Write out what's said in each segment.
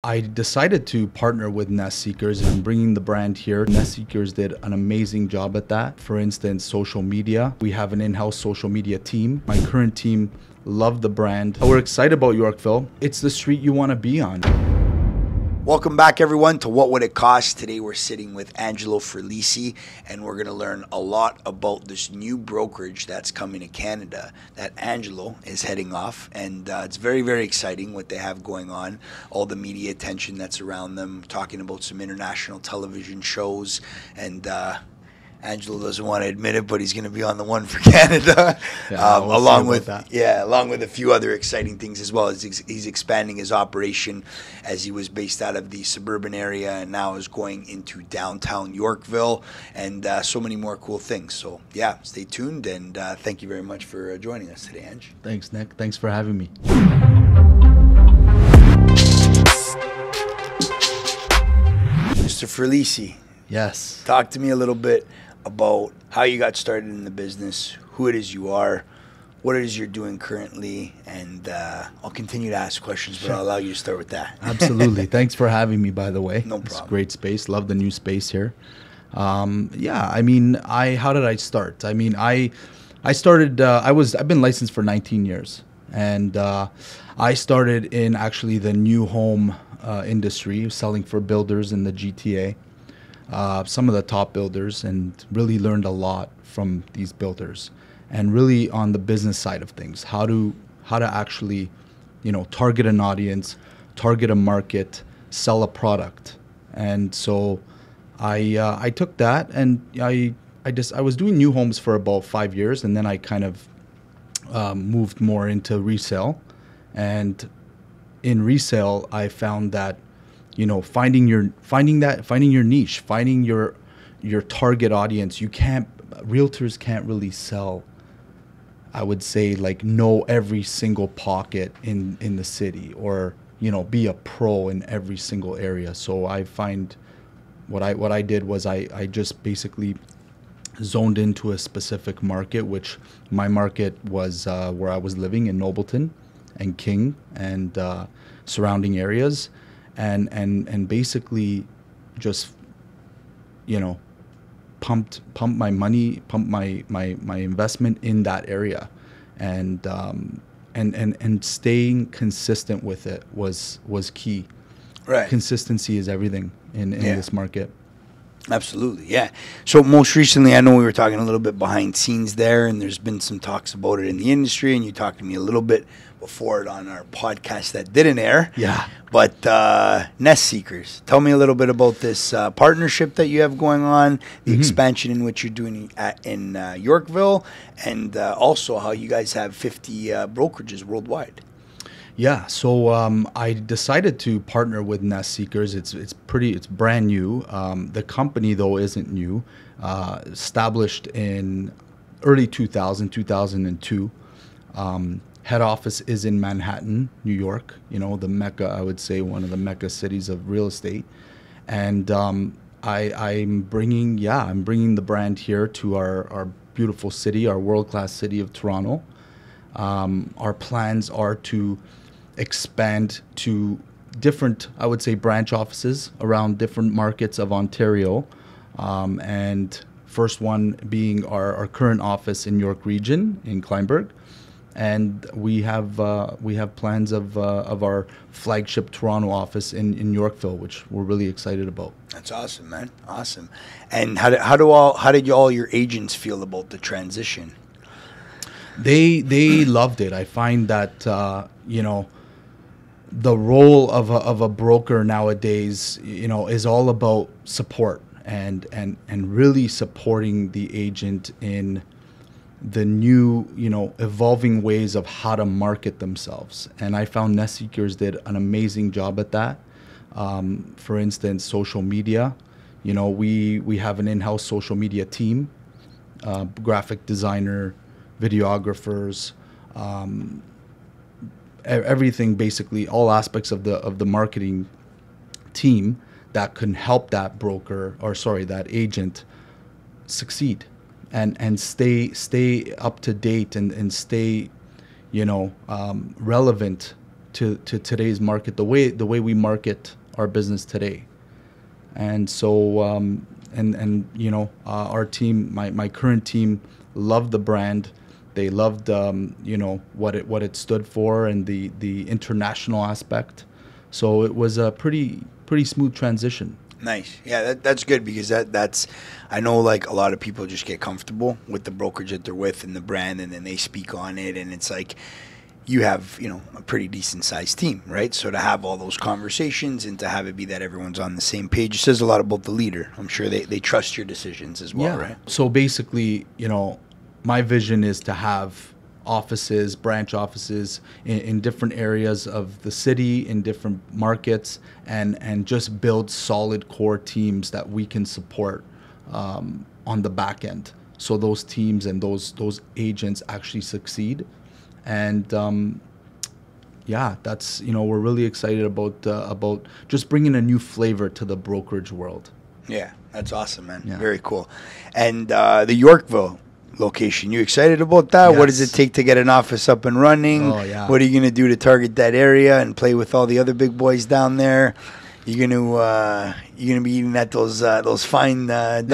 I decided to partner with Nest Seekers and bringing the brand here. Nest Seekers did an amazing job at that. For instance, social media. We have an in-house social media team. My current team loved the brand. We're excited about Yorkville. It's the street you want to be on. Welcome back, everyone, to What Would It Cost? Today we're sitting with Angelo Ferlisi, and we're going to learn a lot about this new brokerage that's coming to Canada that Angelo is heading off. And it's very, very exciting what they have going on, all the media attention that's around them, talking about some international television shows. And Angelo doesn't want to admit it, but he's going to be on the one for Canada, along with a few other exciting things as well. He's expanding his operation, as he was based out of the suburban area and now is going into downtown Yorkville, and so many more cool things. So yeah, stay tuned, and thank you very much for joining us today, Ange. Thanks, Nick. Thanks for having me. Mr. Ferlisi. Yes. Talk to me a little bit about how you got started in the business, who it is you are, what it is you're doing currently, and I'll continue to ask questions, but I'll allow you to start with that. Absolutely. Thanks for having me, by the way. No problem. It's a great space. Love the new space here. How did I start? I've been licensed for 19 years, and I started in actually the new home industry, selling for builders in the GTA. Some of the top builders, and really learned a lot from these builders, and really on the business side of things, how to actually, target an audience, target a market, sell a product. And so I took that, and I was doing new homes for about 5 years, and then I kind of moved more into resale. And in resale, I found that finding your niche, finding your target audience. Realtors can't really sell, I would say, know every single pocket in the city, or be a pro in every single area. So I find what I did was I just basically zoned into a specific market, which my market was where I was living in Nobleton and King and surrounding areas. And basically just, pumped my money, pumped my investment in that area, and staying consistent with it was key. Right. Consistency is everything in this market. Absolutely, yeah. So most recently, I know we were talking a little bit behind scenes there, and there's been some talks about it in the industry, and you talked to me a little bit before it on our podcast that didn't air. Yeah. But Nest Seekers, tell me a little bit about this partnership that you have going on, the expansion in which you're doing in Yorkville, and also how you guys have 50 brokerages worldwide. Yeah, so I decided to partner with Nest Seekers. It's brand new. The company, though, isn't new. Established in early 2002. Head office is in Manhattan, New York. The Mecca, I would say, one of the Mecca cities of real estate. And I'm bringing the brand here to our beautiful city, our world-class city of Toronto. Our plans are to expand to different, I would say, branch offices around different markets of Ontario, and first one being our current office in York Region in Kleinburg, and we have plans of our flagship Toronto office in Yorkville, which we're really excited about. That's awesome, man. Awesome. And how did all your agents feel about the transition? They loved it. I find that the role of a broker nowadays, is all about support and really supporting the agent in the new, evolving ways of how to market themselves. And I found Nest Seekers did an amazing job at that. For instance, social media. We have an in-house social media team, graphic designer, videographers, everything, basically all aspects of the marketing team that can help that that agent succeed and stay up to date and stay relevant to today's market, the way we market our business today. And so our team, my current team, loved the brand. They loved what it stood for, and the international aspect. So it was a pretty smooth transition. Nice. Yeah, that's good, because that's I know, like, a lot of people just get comfortable with the brokerage that they're with and the brand, and then they speak on it, and it's like, you have, a pretty decent sized team, right? So to have all those conversations and to have it be that everyone's on the same page says a lot about the leader. I'm sure they trust your decisions as well, right? So basically, my vision is to have branch offices in different areas of the city, in different markets, and just build solid core teams that we can support on the back end. So those teams and those agents actually succeed. And that's, we're really excited about just bringing a new flavor to the brokerage world. Yeah, that's awesome, man. Yeah. Very cool. And the Yorkville location, you excited about that? Yes. What does it take to get an office up and running? Oh, yeah. What are you going to do to target that area and play with all the other big boys down there? You're gonna be eating at those fine dining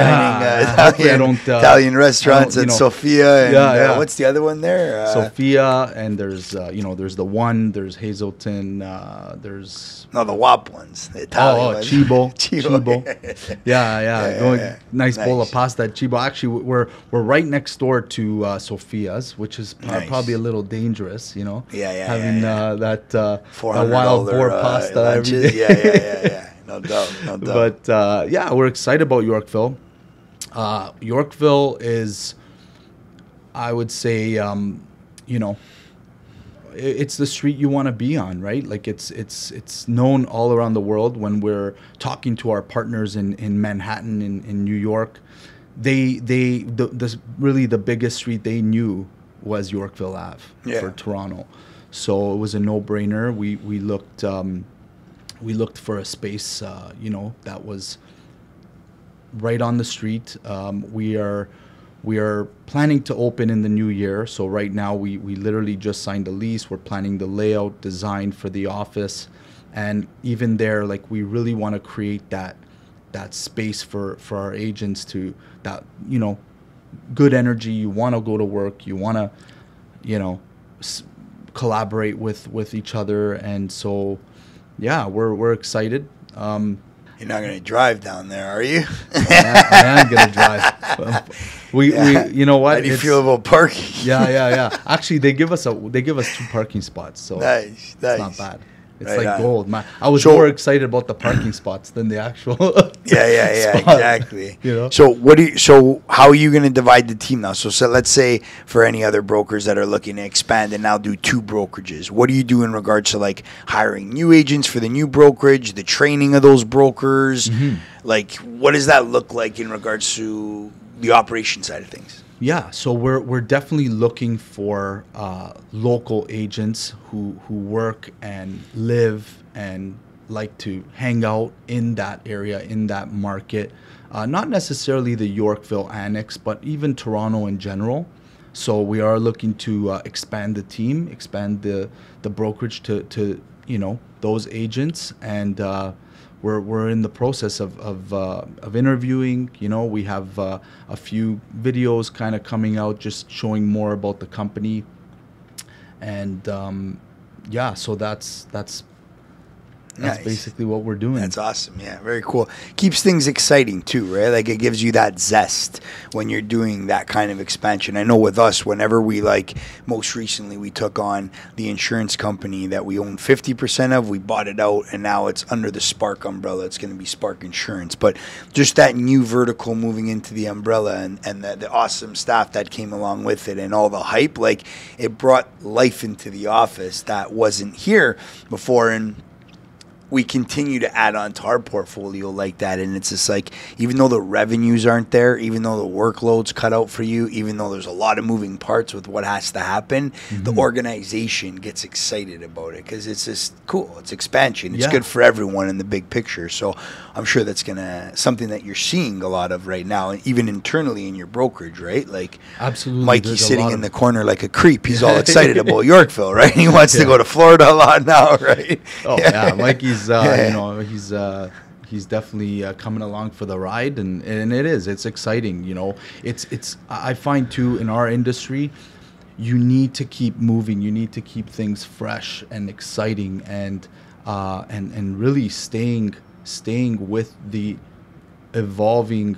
Italian restaurants at Sophia and what's the other one there? Sophia, and there's there's the one, there's Hazelton, there's the WAP ones, the Italian ones. Cibo. Yeah. Nice bowl of pasta at Cibo. Actually, we're right next door to Sophia's, which is probably a little dangerous, having that wild boar pasta every day. Yeah. No doubt. But we're excited about Yorkville. Yorkville is, I would say, it's the street you want to be on, right? Like it's known all around the world. When we're talking to our partners in Manhattan, in New York, really the biggest street they knew was Yorkville Ave for Toronto. So it was a no-brainer. We looked for a space, that was right on the street. We are planning to open in the new year. So right now we literally just signed a lease. We're planning the layout, design for the office, and even there, like, we really want to create that space for our agents to good energy. You want to go to work. You want to collaborate with each other, and so. Yeah, we're excited. You're not going to drive down there, are you? I am going to drive. We you know what? How do you feel about parking? Yeah. Actually, they give us 2 parking spots, so nice. It's not bad. It's right like on. gold. I was more excited about the parking spots than the actual. Yeah, spot, exactly. So how are you going to divide the team now? So let's say for any other brokers that are looking to expand and now do 2 brokerages, what do you do in regards to, like, hiring new agents for the new brokerage, the training of those brokers? Mm-hmm. Like, what does that look like in regards to the operation side of things? Yeah, so we're definitely looking for local agents who work and live and like to hang out in that area, in that market. Not necessarily the Yorkville annex, but even Toronto in general. So we are looking to expand the team, expand the brokerage to those agents, and we're in the process of interviewing. We have a few videos kind of coming out, just showing more about the company, and so that's That's basically what we're doing. That's awesome. Yeah, very cool. Keeps things exciting too, right? Like it gives you that zest when you're doing that kind of expansion. I know with us, whenever we most recently we took on the insurance company that we own 50% of, we bought it out and now it's under the Spark umbrella. It's going to be Spark Insurance. But just that new vertical moving into the umbrella and the awesome staff that came along with it and all the hype, it brought life into the office that wasn't here before. And we continue to add on to our portfolio like that, and it's just like, even though the revenues aren't there, even though the workload's cut out for you, even though there's a lot of moving parts with what has to happen, the organization gets excited about it because it's just cool. It's expansion. It's good for everyone in the big picture. So I'm sure that's something that you're seeing a lot of right now, even internally in your brokerage, right? Like, absolutely, Mikey's sitting in the corner like a creep. He's all excited about Yorkville, right? He wants to go to Florida a lot now, right? Oh yeah, Mikey's you know, he's definitely coming along for the ride, and it's exciting. You know, it's I find too, in our industry, you need to keep moving. You need to keep things fresh and exciting, and really staying with the evolving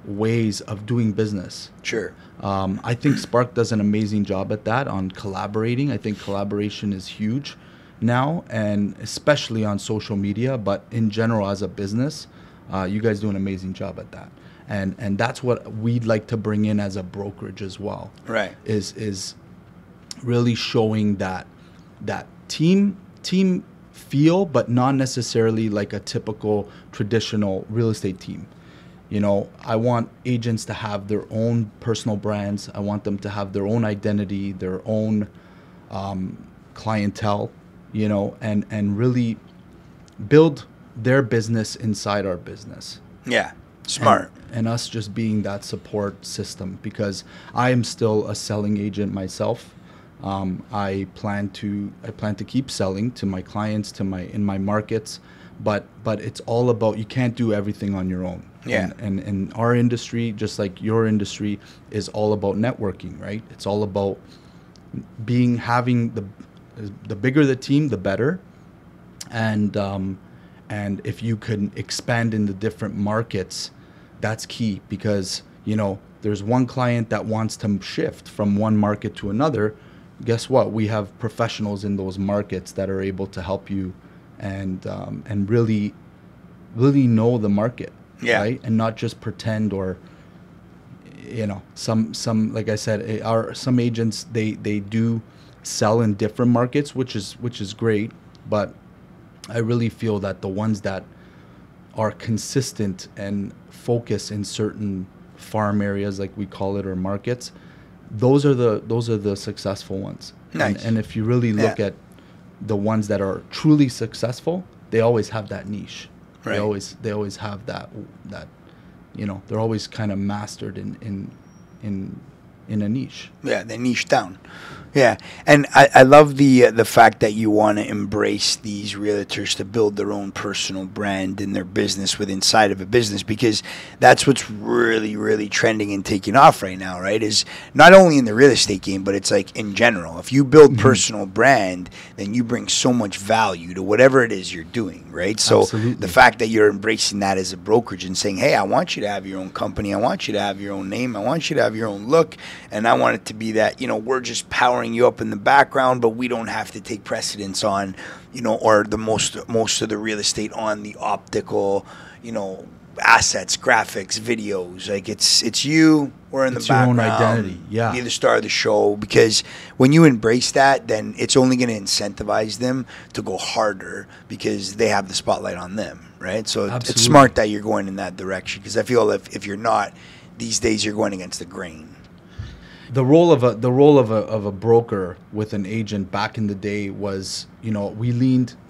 ways of doing business. Sure. I think Spark does an amazing job at that, on collaborating. I think collaboration is huge now, and especially on social media, but in general as a business, you guys do an amazing job at that. And that's what we'd like to bring in as a brokerage as well. Right. Is really showing that team feel, but not necessarily like a typical traditional real estate team. You know, I want agents to have their own personal brands. I want them to have their own identity, their own clientele, you know, and really build their business inside our business. Yeah, smart. And us just being that support system, because I am still a selling agent myself. I plan to keep selling to my clients, in my markets, but it's all about, you can't do everything on your own. Yeah. And our industry, just like your industry, is all about networking, right? It's all about having the bigger the team, the better. And if you can expand in the different markets, that's key, because, you know, there's one client that wants to shift from one market to another. Guess what? We have professionals in those markets that are able to help you and really know the market. Yeah. Right? And not just pretend, or, you know, some like I said, some agents, they do sell in different markets, which is great, but I really feel that the ones that are consistent and focus in certain farm areas, like we call it, or markets, those are the successful ones. Nice. And if you really look at the ones that are truly successful, they always have that niche. Right. They always have that, you know, they're always kind of mastered in a niche. Yeah, they niche down. Yeah, and I love the fact that you want to embrace these realtors to build their own personal brand in their business inside of a business, because that's what's really, really trending and taking off right now, right? Is not only in the real estate game, but it's like in general. If you build personal brand, then you bring so much value to whatever it is you're doing, right? So Absolutely. The fact that you're embracing that as a brokerage and saying, hey, I want you to have your own company, I want you to have your own name, I want you to have your own look, and I want it to be that, you know, we're just powering you up in the background, but we don't have to take precedence on, you know, or the most of the real estate on the optical, you know, assets, graphics, videos. Like it's you, we're in the background. Your own identity. Yeah. Be the star of the show, because when you embrace that, then it's only going to incentivize them to go harder, because they have the spotlight on them, right? So Absolutely. It's smart that you're going in that direction, because I feel if you're not, these days you're going against the grain. The role of a broker with an agent back in the day was, you know,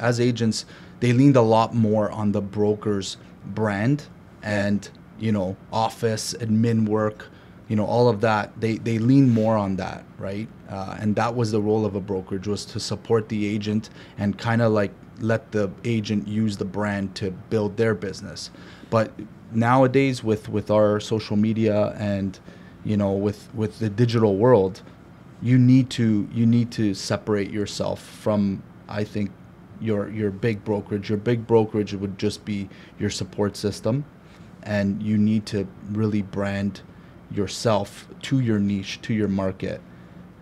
as agents, they leaned a lot more on the broker's brand and, you know, office, admin work, you know, all of that. They lean more on that, right? And that was the role of a brokerage, was to support the agent and kind of like let the agent use the brand to build their business. But nowadays, with our social media and, you know, with the digital world, you need to separate yourself from, I think, your big brokerage. Your big brokerage would just be your support system, and you need to really brand yourself to your niche, to your market,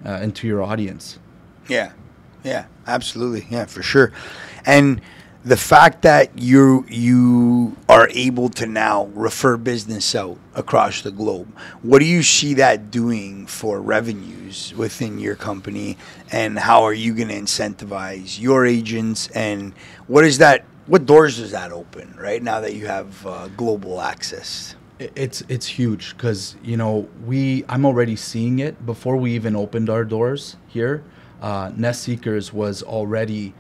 and to your audience. Yeah, absolutely, yeah, for sure. And the fact that you are able to now refer business out across the globe, what do you see that doing for revenues within your company, and how are you going to incentivize your agents, and what is that What doors does that open, right? Now that you have global access. It's huge because I'm already seeing it before we even opened our doors here. Nest Seekers was already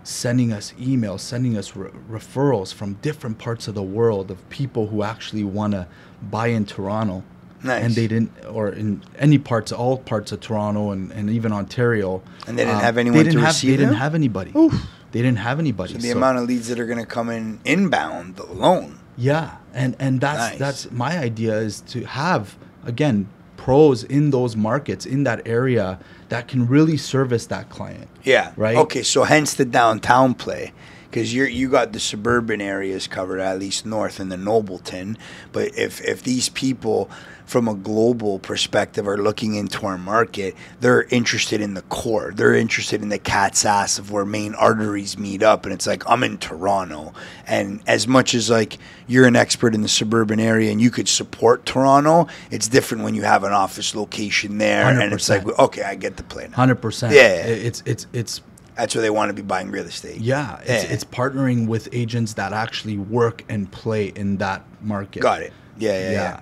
sending us emails, sending us referrals from different parts of the world of people who actually want to buy in Toronto. Nice. And they didn't, or in any parts, all parts of Toronto and even Ontario. And they didn't have anyone to receive They them? didn't have anybody. Oof. They didn't have anybody. So the amount of leads that are going to come in inbound alone. Yeah, and Nice. that's my idea, is to have, again, pros in those markets, in that area, that can really service that client. Yeah. Right? Okay, so hence the downtown play. Because you got the suburban areas covered, at least north in the Nobleton. But if these people, from a global perspective, are looking into our market, they're interested in the core. They're interested in the cat's ass of where main arteries meet up. And it's like, I'm in Toronto. And as much as like you're an expert in the suburban area and you could support Toronto, it's different when you have an office location there. 100%. And it's like, okay, I get the play now. 100%. Yeah. It's That's where they want to be buying real estate. yeah, it's partnering with agents that actually work and play in that market. Got it. Yeah.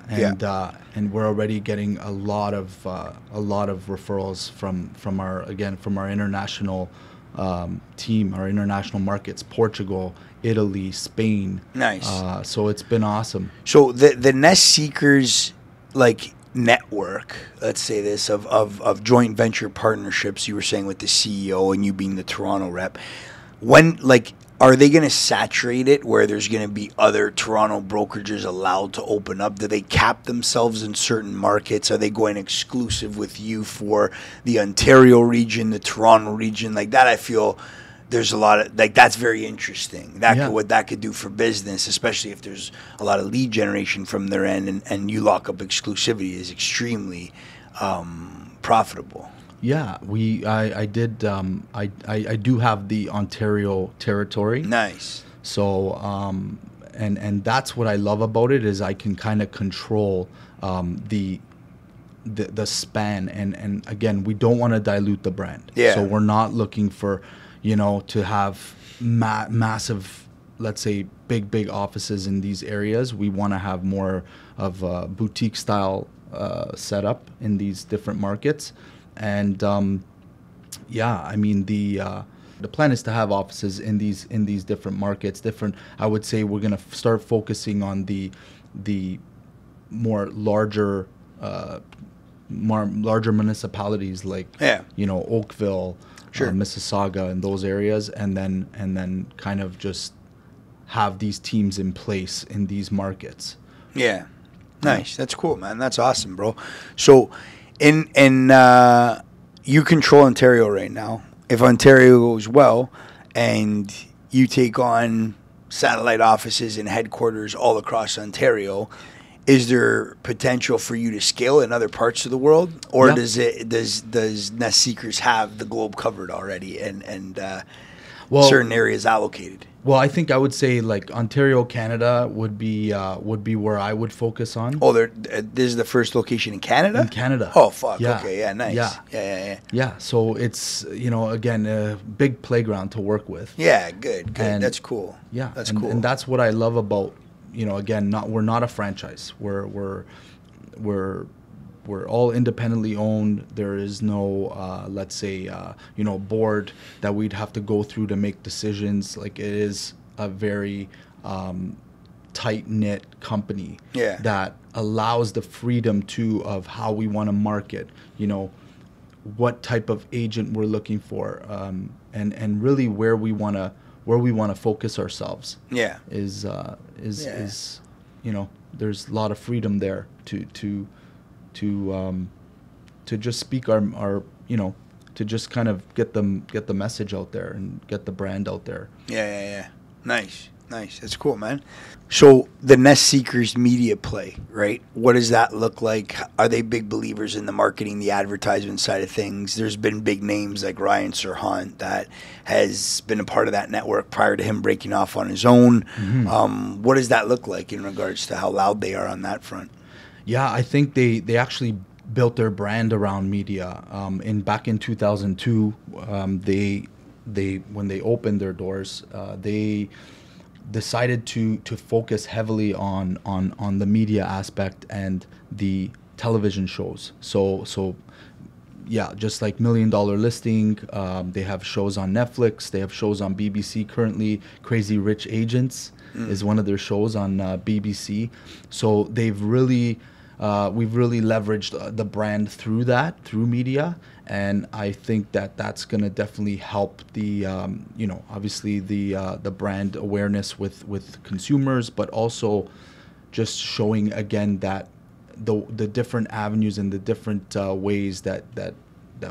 And we're already getting a lot of referrals from our international team, our international markets, Portugal, Italy, Spain. Nice. So it's been awesome. So the Nest Seekers network, let's say this, of joint venture partnerships you were saying with the CEO and you being the Toronto rep, when are they going to saturate it where there's going to be other Toronto brokerages allowed to open up? Do they cap themselves in certain markets? Are they going exclusive with you for the Ontario region, the Toronto region? Like that, I feel there's a lot of that's very interesting. What that could do for business, especially if there's a lot of lead generation from their end, and you lock up exclusivity, is extremely profitable. Yeah, I do have the Ontario territory. Nice. So and that's what I love about it, is I can kind of control the span, and again, we don't want to dilute the brand. Yeah. So we're not looking for to have massive, let's say, big offices in these areas. We want to have more of a boutique style setup in these different markets. And I mean, the plan is to have offices in these different markets. I would say we're gonna start focusing on the more larger municipalities, like Oakville, sure, Mississauga, and those areas, and then kind of just have these teams in place in these markets. Yeah, nice. That's cool, man. That's awesome, bro. So, in you control Ontario right now. If Ontario goes well, and you take on satellite offices and headquarters all across Ontario, is there potential for you to scale in other parts of the world, or does Nest Seekers have the globe covered already and certain areas allocated? Well, I think I would say like Ontario, Canada would be where I would focus on. Oh, this is the first location in Canada? In Canada. Oh, fuck. Yeah. Okay, yeah, nice. Yeah. Yeah, so it's, again, a big playground to work with. Yeah, good. And that's cool. Yeah. That's cool. And that's what I love about, again, we're not a franchise. We're all independently owned. There is no, let's say, board that we'd have to go through to make decisions. Like, it is a very tight-knit company that allows the freedom of how we want to market, what type of agent we're looking for, and really where we want to focus ourselves. Yeah. Is there's a lot of freedom there to just speak our to just kind of get the message out there and get the brand out there. Yeah. Nice. That's cool, man. So the Nest Seekers media play, right? What does that look like? Are they big believers in the marketing, the advertisement side of things? There's been big names like Ryan Serhant that has been a part of that network prior to him breaking off on his own. Mm-hmm. What does that look like in regards to how loud they are on that front? Yeah, I think they actually built their brand around media. Back in 2002, they when they opened their doors, decided to focus heavily on the media aspect and the television shows. So yeah, just like Million Dollar Listing, they have shows on Netflix, they have shows on BBC currently. Crazy Rich Agents is one of their shows on BBC. So they've really we've really leveraged the brand through media, and I think that's going to definitely help the obviously the brand awareness with consumers, but also just showing again that the different avenues and the different ways that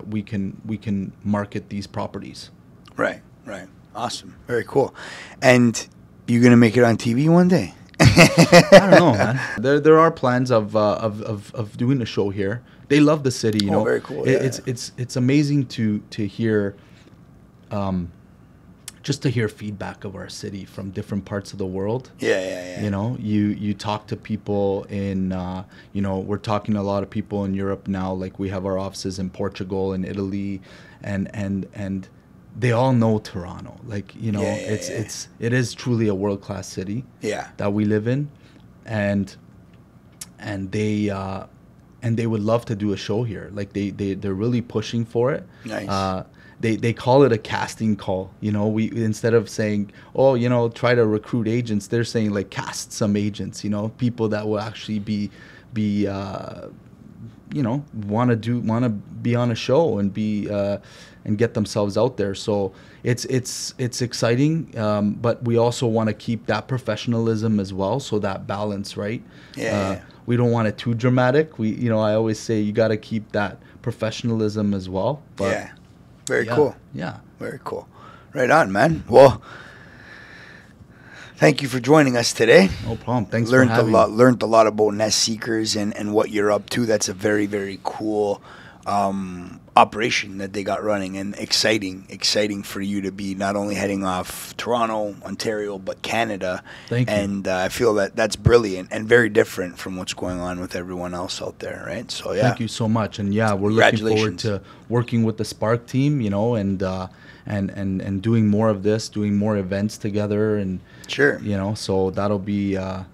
we can market these properties. Right. Awesome. Very cool. And you're gonna make it on TV one day? I don't know, man. There are plans of doing a show here. They love the city, you know. Very cool. It's amazing to hear, just to hear feedback of our city from different parts of the world. Yeah. You know, you talk to people in, we're talking to a lot of people in Europe now. Like we have our offices in Portugal and Italy, and they all know Toronto. Like, you know, it is truly a world-class city. Yeah. That we live in, and they would love to do a show here. Like they're really pushing for it. Nice. They call it a casting call. You know, we instead of saying, oh, you know, try to recruit agents, they're saying like cast some agents. You know, people that will actually be want to be on a show and be and get themselves out there. So it's exciting, but we also want to keep that professionalism as well. So that balance, right? Yeah. We don't want it too dramatic. I always say you got to keep that professionalism as well. But yeah. Very cool. Yeah. Very cool. Right on, man. Well, thank you for joining us today. No problem. Thanks for having me. Learned a lot about nest seekers and what you're up to. That's a very, very cool operation that they got running, and exciting for you to be not only heading off Toronto, Ontario, but Canada. Thank you. And I feel that's brilliant and very different from what's going on with everyone else out there, right? So yeah. Thank you so much, and yeah, we're looking forward to working with the Spark team, you know, and doing more of this, doing more events together, and sure, you know, so that'll be we're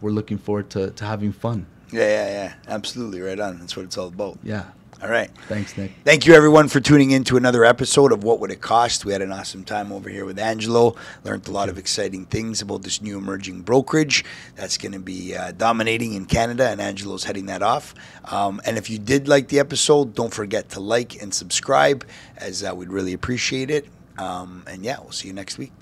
looking forward to having fun. Yeah, absolutely, right on. That's what it's all about. Yeah. All right. Thanks, Nick. Thank you, everyone, for tuning in to another episode of What Would It Cost? We had an awesome time over here with Angelo. Learned a lot of exciting things about this new emerging brokerage that's going to be dominating in Canada, and Angelo's heading that off. And if you did like the episode, don't forget to like and subscribe, as we'd really appreciate it. And yeah, we'll see you next week.